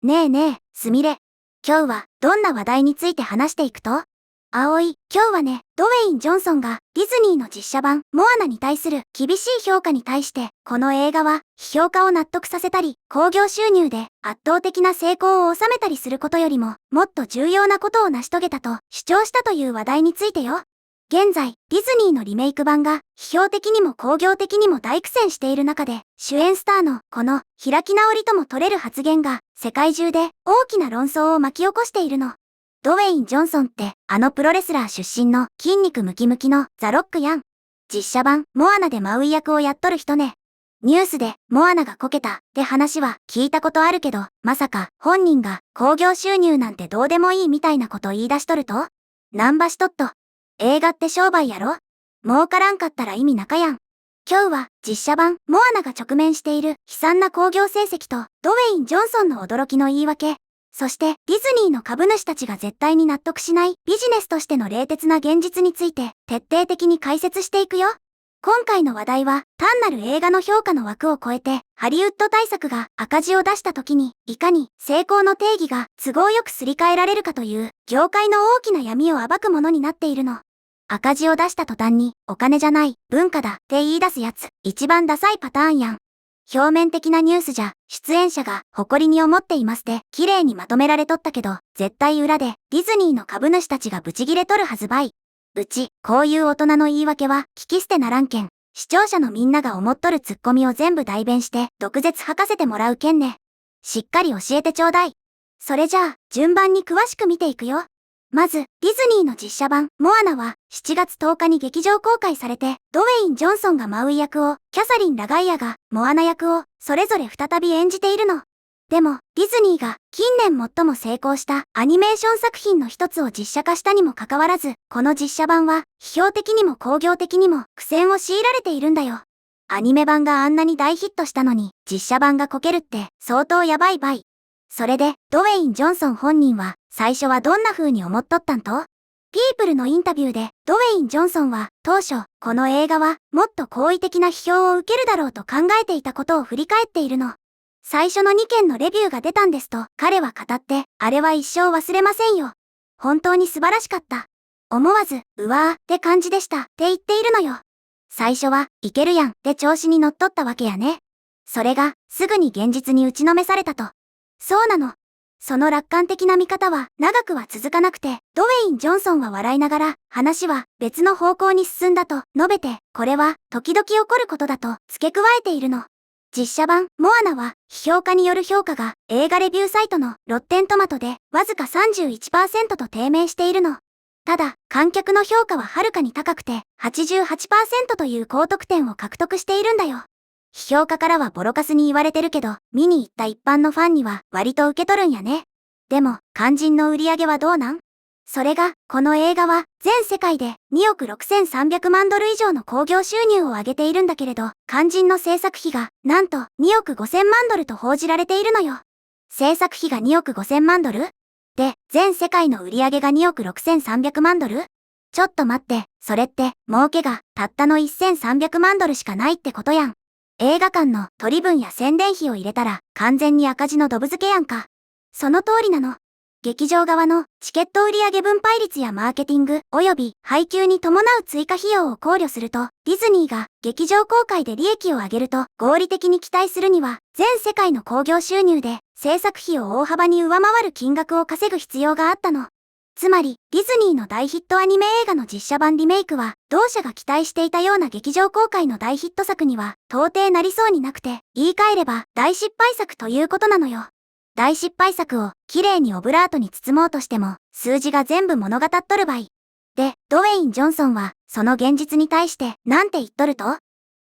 ねえねえ、すみれ。今日はどんな話題について話していくと？今日はね、ドウェイン・ジョンソンがディズニーの実写版モアナに対する厳しい評価に対して、この映画は批評家を納得させたり、興行収入で圧倒的な成功を収めたりすることよりも、もっと重要なことを成し遂げたと主張したという話題についてよ。現在、ディズニーのリメイク版が批評的にも興行的にも大苦戦している中で、主演スターのこの開き直りとも取れる発言が世界中で大きな論争を巻き起こしているの。ドウェイン・ジョンソンってプロレスラー出身の筋肉ムキムキのザ・ロックやん。実写版モアナでマウイ役をやっとる人ね。ニュースでモアナがこけたって話は聞いたことあるけど、まさか本人が興行収入なんてどうでもいいみたいなこと言い出しとると？なんばしとっと。映画って商売やろ？儲からんかったら意味なかやん。今日は実写版モアナが直面している悲惨な興行成績とドウェイン・ジョンソンの驚きの言い訳、そしてディズニーの株主たちが絶対に納得しないビジネスとしての冷徹な現実について徹底的に解説していくよ。今回の話題は単なる映画の評価の枠を超えて、ハリウッド大作が赤字を出した時にいかに成功の定義が都合よくすり替えられるかという業界の大きな闇を暴くものになっているの。赤字を出した途端にお金じゃない文化だって言い出すやつ、一番ダサいパターンやん。表面的なニュースじゃ出演者が誇りに思っていますで綺麗にまとめられとったけど、絶対裏でディズニーの株主たちがブチギレとるはずばい。こういう大人の言い訳は聞き捨てならんけん。視聴者のみんなが思っとるツッコミを全部代弁して毒舌吐かせてもらうけんね。しっかり教えてちょうだい。それじゃあ順番に詳しく見ていくよ。まず、ディズニーの実写版モアナは7月10日に劇場公開されて、ドウェイン・ジョンソンがマウイ役を、キャサリン・ラガイアがモアナ役をそれぞれ再び演じているの。でも、ディズニーが近年最も成功したアニメーション作品の一つを実写化したにもかかわらず、この実写版は批評的にも興行的にも苦戦を強いられているんだよ。アニメ版があんなに大ヒットしたのに、実写版がこけるって相当やばいばい。それで、ドウェイン・ジョンソン本人は最初はどんな風に思っとったんと？ピープルのインタビューでドウェイン・ジョンソンは当初、この映画はもっと好意的な批評を受けるだろうと考えていたことを振り返っているの。最初の2件のレビューが出たんですと彼は語って、あれは一生忘れませんよ。本当に素晴らしかった。思わず、うわーって感じでしたって言っているのよ。最初はいけるやんって調子に乗っとったわけやね。それがすぐに現実に打ちのめされたと。そうなの。その楽観的な見方は長くは続かなくて、ドウェイン・ジョンソンは笑いながら、話は別の方向に進んだと述べて、これは時々起こることだと付け加えているの。実写版モアナは批評家による評価が映画レビューサイトのロッテントマトでわずか 31% と低迷しているの。ただ、観客の評価ははるかに高くて 88% という高得点を獲得しているんだよ。批評家からはボロカスに言われてるけど、見に行った一般のファンには割と受け取るんやね。でも、肝心の売り上げはどうなん？それが、この映画は全世界で2億6300万ドル以上の興行収入を上げているんだけれど、肝心の制作費がなんと2億5000万ドルと報じられているのよ。制作費が2億5000万ドル？で、全世界の売り上げが2億6300万ドル？ちょっと待って、それって儲けがたったの1300万ドルしかないってことやん。映画館の取り分や宣伝費を入れたら完全に赤字のドブ漬けやんか。その通りなの。劇場側のチケット売上分配率やマーケティング及び配給に伴う追加費用を考慮すると、ディズニーが劇場公開で利益を上げると合理的に期待するには、全世界の興行収入で制作費を大幅に上回る金額を稼ぐ必要があったの。つまり、ディズニーの大ヒットアニメ映画の実写版リメイクは、同社が期待していたような劇場公開の大ヒット作には、到底なりそうになくて、言い換えれば大失敗作ということなのよ。大失敗作を綺麗にオブラートに包もうとしても、数字が全部物語っとるばい。で、ドウェイン・ジョンソンは、その現実に対して、なんて言っとると？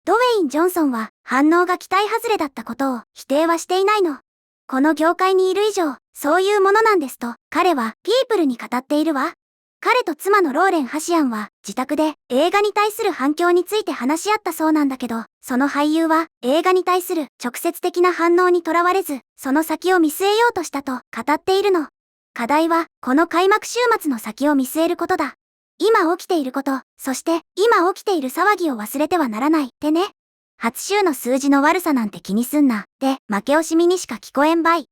ドウェイン・ジョンソンは、反応が期待外れだったことを否定はしていないの。この業界にいる以上、そういうものなんですと、彼はピープルに語っているわ。彼と妻のローレン・ハシアンは自宅で映画に対する反響について話し合ったそうなんだけど、その俳優は映画に対する直接的な反応にとらわれず、その先を見据えようとしたと語っているの。課題はこの開幕週末の先を見据えることだ。今起きていること、そして今起きている騒ぎを忘れてはならないってね。初週の数字の悪さなんて気にすんなって負け惜しみにしか聞こえんばい。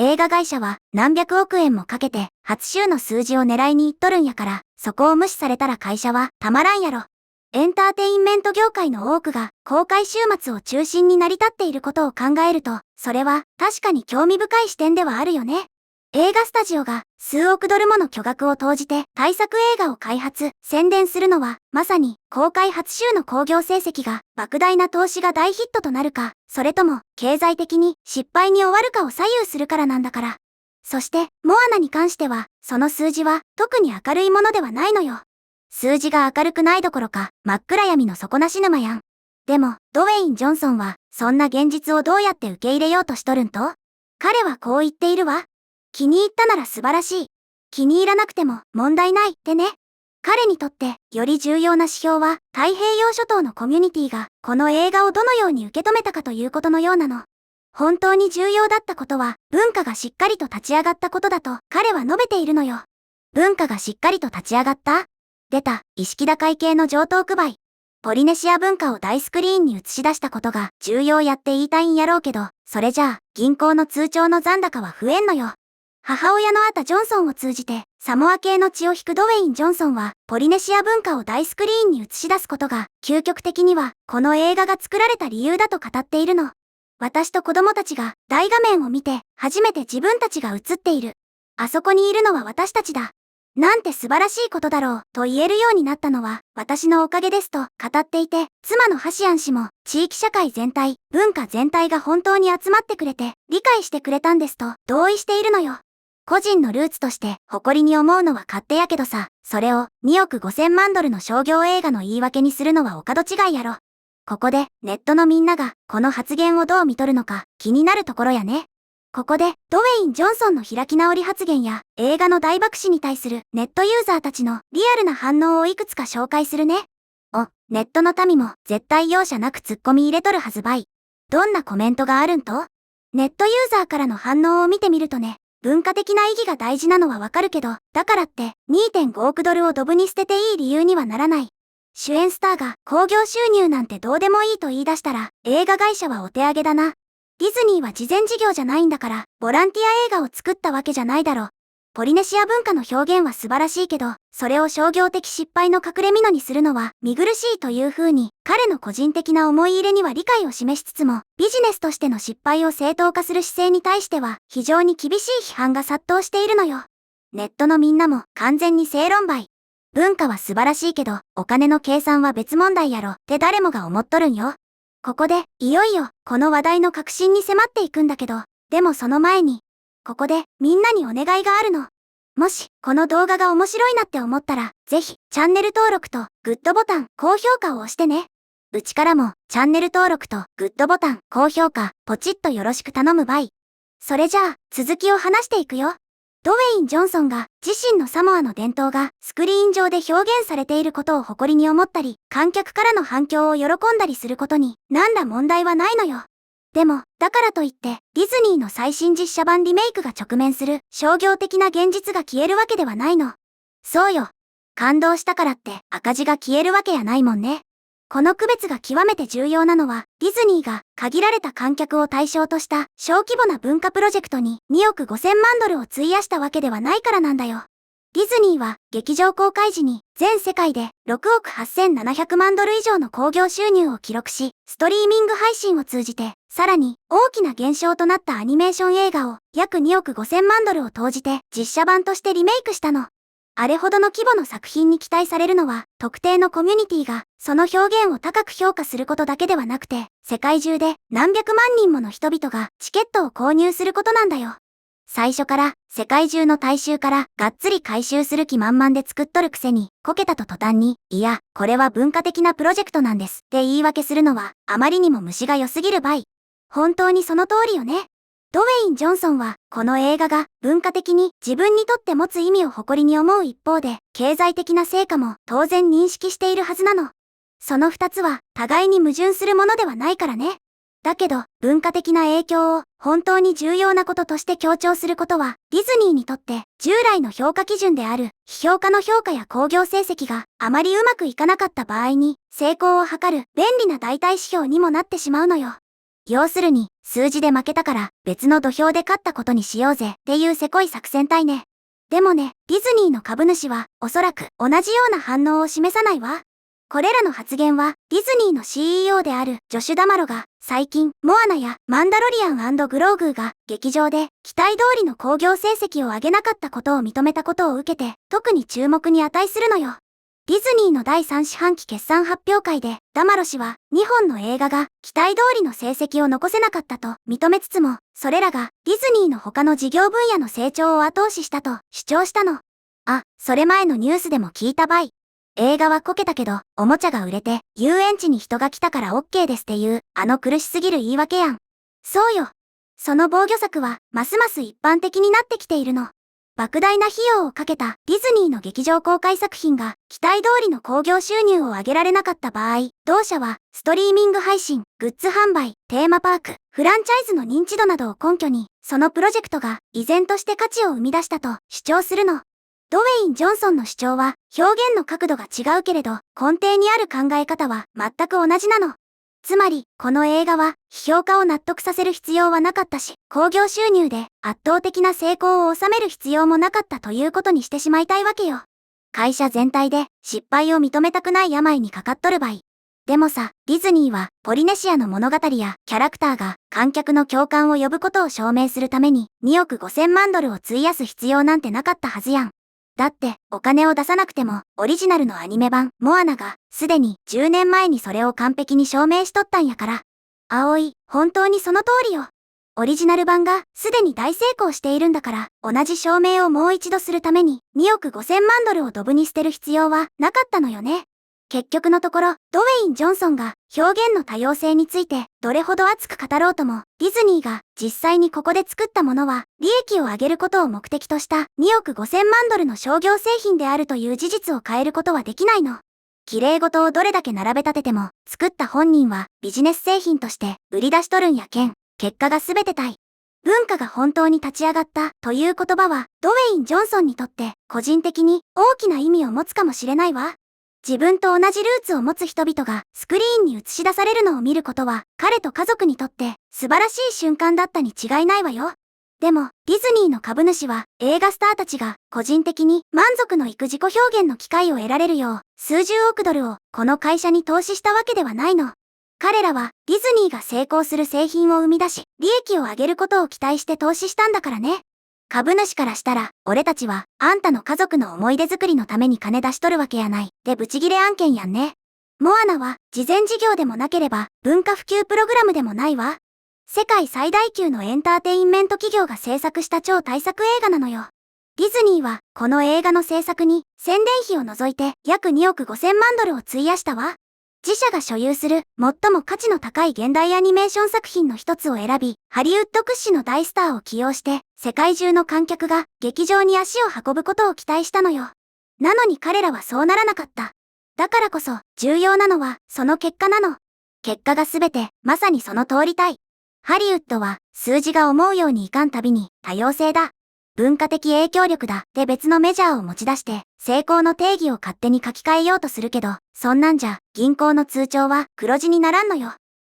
映画会社は何百億円もかけて初週の数字を狙いに行っとるんやから、そこを無視されたら会社はたまらんやろ。エンターテインメント業界の多くが公開週末を中心に成り立っていることを考えると、それは確かに興味深い視点ではあるよね。映画スタジオが数億ドルもの巨額を投じて大作映画を開発、宣伝するのは、まさに公開初週の興行成績が莫大な投資が大ヒットとなるか、それとも経済的に失敗に終わるかを左右するからなんだから。そして、モアナに関しては、その数字は特に明るいものではないのよ。数字が明るくないどころか、真っ暗闇の底なし沼やん。でも、ドウェイン・ジョンソンは、そんな現実をどうやって受け入れようとしとるんと？彼はこう言っているわ。気に入ったなら素晴らしい。気に入らなくても問題ないってね。彼にとってより重要な指標は太平洋諸島のコミュニティがこの映画をどのように受け止めたかということのようなの。本当に重要だったことは文化がしっかりと立ち上がったことだと彼は述べているのよ。文化がしっかりと立ち上がった？出た、意識高い系の上等区売。ポリネシア文化を大スクリーンに映し出したことが重要やって言いたいんやろうけど、それじゃあ銀行の通帳の残高は増えんのよ。母親のアタ・ジョンソンを通じて、サモア系の血を引くドウェイン・ジョンソンは、ポリネシア文化を大スクリーンに映し出すことが、究極的には、この映画が作られた理由だと語っているの。私と子供たちが、大画面を見て、初めて自分たちが映っている。あそこにいるのは私たちだ。なんて素晴らしいことだろう、と言えるようになったのは、私のおかげですと語っていて、妻のハシアン氏も、地域社会全体、文化全体が本当に集まってくれて、理解してくれたんですと、同意しているのよ。個人のルーツとして誇りに思うのは勝手やけどさ、それを2億5000万ドルの商業映画の言い訳にするのはお門違いやろ。ここでネットのみんながこの発言をどう見とるのか気になるところやね。ここでドウェイン・ジョンソンの開き直り発言や映画の大爆死に対するネットユーザーたちのリアルな反応をいくつか紹介するね。ネットの民も絶対容赦なくツッコミ入れとるはずばい。どんなコメントがあるんと？ネットユーザーからの反応を見てみるとね、文化的な意義が大事なのはわかるけど、だからって 2.5 億ドルをドブに捨てていい理由にはならない。主演スターが興行収入なんてどうでもいいと言い出したら、映画会社はお手上げだな。ディズニーは慈善事業じゃないんだから、ボランティア映画を作ったわけじゃないだろ。ポリネシア文化の表現は素晴らしいけど、それを商業的失敗の隠れ蓑にするのは見苦しいという風に、彼の個人的な思い入れには理解を示しつつも、ビジネスとしての失敗を正当化する姿勢に対しては、非常に厳しい批判が殺到しているのよ。ネットのみんなも完全に正論ばい。文化は素晴らしいけど、お金の計算は別問題やろって誰もが思っとるんよ。ここで、いよいよ、この話題の核心に迫っていくんだけど、でもその前に、ここで、みんなにお願いがあるの。もし、この動画が面白いなって思ったら、ぜひ、チャンネル登録と、グッドボタン、高評価を押してね。うちからも、チャンネル登録と、グッドボタン、高評価、ポチッとよろしく頼むばい。それじゃあ、続きを話していくよ。ドウェイン・ジョンソンが自身のサモアの伝統がスクリーン上で表現されていることを誇りに思ったり、観客からの反響を喜んだりすることに何ら問題はないのよ。でも、だからといって、ディズニーの最新実写版リメイクが直面する商業的な現実が消えるわけではないの。そうよ。感動したからって赤字が消えるわけやないもんね。この区別が極めて重要なのは、ディズニーが限られた観客を対象とした小規模な文化プロジェクトに2億5000万ドルを費やしたわけではないからなんだよ。ディズニーは劇場公開時に全世界で6億8700万ドル以上の興行収入を記録し、ストリーミング配信を通じて、さらに大きな減少となったアニメーション映画を約2億5000万ドルを投じて実写版としてリメイクしたの。あれほどの規模の作品に期待されるのは、特定のコミュニティが、その表現を高く評価することだけではなくて、世界中で何百万人もの人々がチケットを購入することなんだよ。最初から、世界中の大衆からがっつり回収する気満々で作っとるくせに、こけたと途端に、いや、これは文化的なプロジェクトなんです、って言い訳するのは、あまりにも虫が良すぎるばい。本当にその通りよね。ドウェイン・ジョンソンは、この映画が文化的に自分にとって持つ意味を誇りに思う一方で、経済的な成果も当然認識しているはずなの。その二つは互いに矛盾するものではないからね。だけど、文化的な影響を本当に重要なこととして強調することは、ディズニーにとって従来の評価基準である批評家の評価や興行成績があまりうまくいかなかった場合に成功を図る便利な代替指標にもなってしまうのよ。要するに、数字で負けたから別の土俵で勝ったことにしようぜっていうせこい作戦隊ね。でもね、ディズニーの株主はおそらく同じような反応を示さないわ。これらの発言はディズニーの CEO であるジョシュ・ダマロが最近モアナやマンダロリアン&グローグーが劇場で期待通りの興行成績を上げなかったことを認めたことを受けて特に注目に値するのよ。ディズニーの第3四半期決算発表会でダマロ氏は2本の映画が期待通りの成績を残せなかったと認めつつも、それらがディズニーの他の事業分野の成長を後押ししたと主張したの。あ、それ前のニュースでも聞いたばい。映画はこけたけど、おもちゃが売れて、遊園地に人が来たから OK ですっていう、あの苦しすぎる言い訳やん。そうよ。その防御策は、ますます一般的になってきているの。莫大な費用をかけたディズニーの劇場公開作品が、期待通りの興行収入を上げられなかった場合、同社は、ストリーミング配信、グッズ販売、テーマパーク、フランチャイズの認知度などを根拠に、そのプロジェクトが、依然として価値を生み出したと主張するの。ドウェイン・ジョンソンの主張は表現の角度が違うけれど根底にある考え方は全く同じなの。つまり、この映画は批評家を納得させる必要はなかったし、興行収入で圧倒的な成功を収める必要もなかったということにしてしまいたいわけよ。会社全体で失敗を認めたくない病にかかっとる場合。でもさ、ディズニーはポリネシアの物語やキャラクターが観客の共感を呼ぶことを証明するために2億5000万ドルを費やす必要なんてなかったはずやん。だって、お金を出さなくても、オリジナルのアニメ版、モアナが、すでに10年前にそれを完璧に証明しとったんやから。葵、本当にその通りよ。オリジナル版が、すでに大成功しているんだから、同じ証明をもう一度するために、2億5000万ドルをドブに捨てる必要は、なかったのよね。結局のところ、ドウェイン・ジョンソンが表現の多様性についてどれほど熱く語ろうとも、ディズニーが実際にここで作ったものは利益を上げることを目的とした2億5000万ドルの商業製品であるという事実を変えることはできないの。綺麗事をどれだけ並べ立てても、作った本人はビジネス製品として売り出しとるんやけん、結果が全てたい。文化が本当に立ち上がったという言葉は、ドウェイン・ジョンソンにとって個人的に大きな意味を持つかもしれないわ。自分と同じルーツを持つ人々がスクリーンに映し出されるのを見ることは彼と家族にとって素晴らしい瞬間だったに違いないわよ。でもディズニーの株主は映画スターたちが個人的に満足のいく自己表現の機会を得られるよう数十億ドルをこの会社に投資したわけではないの。彼らはディズニーが成功する製品を生み出し利益を上げることを期待して投資したんだからね。株主からしたら、俺たちは、あんたの家族の思い出作りのために金出しとるわけやない、でブチギレ案件やんね。モアナは、慈善事業でもなければ、文化普及プログラムでもないわ。世界最大級のエンターテインメント企業が制作した超大作映画なのよ。ディズニーは、この映画の制作に、宣伝費を除いて、約2億5000万ドルを費やしたわ。自社が所有する最も価値の高い現代アニメーション作品の一つを選び、ハリウッド屈指の大スターを起用して、世界中の観客が劇場に足を運ぶことを期待したのよ。なのに彼らはそうならなかった。だからこそ、重要なのはその結果なの。結果がすべて、まさにその通りたい。ハリウッドは、数字が思うようにいかんたびに、多様性だ。文化的影響力だで別のメジャーを持ち出して成功の定義を勝手に書き換えようとするけど、そんなんじゃ銀行の通帳は黒字にならんのよ。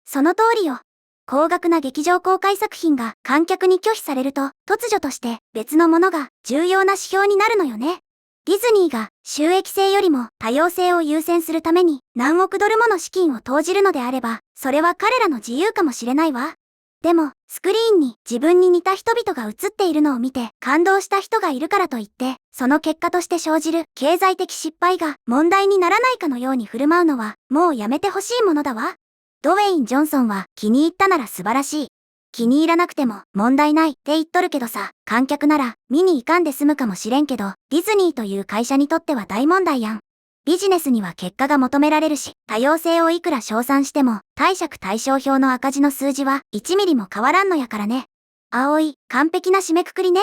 その通りよ。高額な劇場公開作品が観客に拒否されると突如として別のものが重要な指標になるのよね。ディズニーが収益性よりも多様性を優先するために何億ドルもの資金を投じるのであれば、それは彼らの自由かもしれないわ。でも、スクリーンに自分に似た人々が映っているのを見て感動した人がいるからといって、その結果として生じる経済的失敗が問題にならないかのように振る舞うのは、もうやめてほしいものだわ。ドウェイン・ジョンソンは気に入ったなら素晴らしい。気に入らなくても問題ないって言っとるけどさ、観客なら見に行かんで済むかもしれんけど、ディズニーという会社にとっては大問題やん。ビジネスには結果が求められるし、多様性をいくら称賛しても、貸借対照表の赤字の数字は1ミリも変わらんのやからね。葵、完璧な締めくくりね。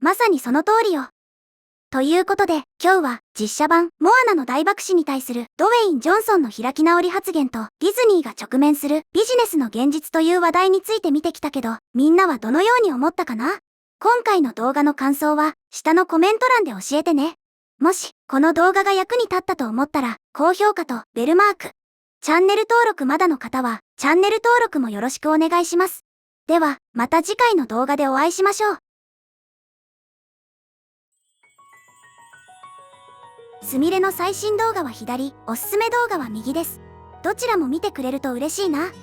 まさにその通りよ。ということで、今日は実写版モアナの大爆死に対するドウェイン・ジョンソンの開き直り発言とディズニーが直面するビジネスの現実という話題について見てきたけど、みんなはどのように思ったかな？今回の動画の感想は下のコメント欄で教えてね。もし、この動画が役に立ったと思ったら、高評価とベルマーク、チャンネル登録まだの方は、チャンネル登録もよろしくお願いします。では、また次回の動画でお会いしましょう。すみれの最新動画は左、おすすめ動画は右です。どちらも見てくれると嬉しいな。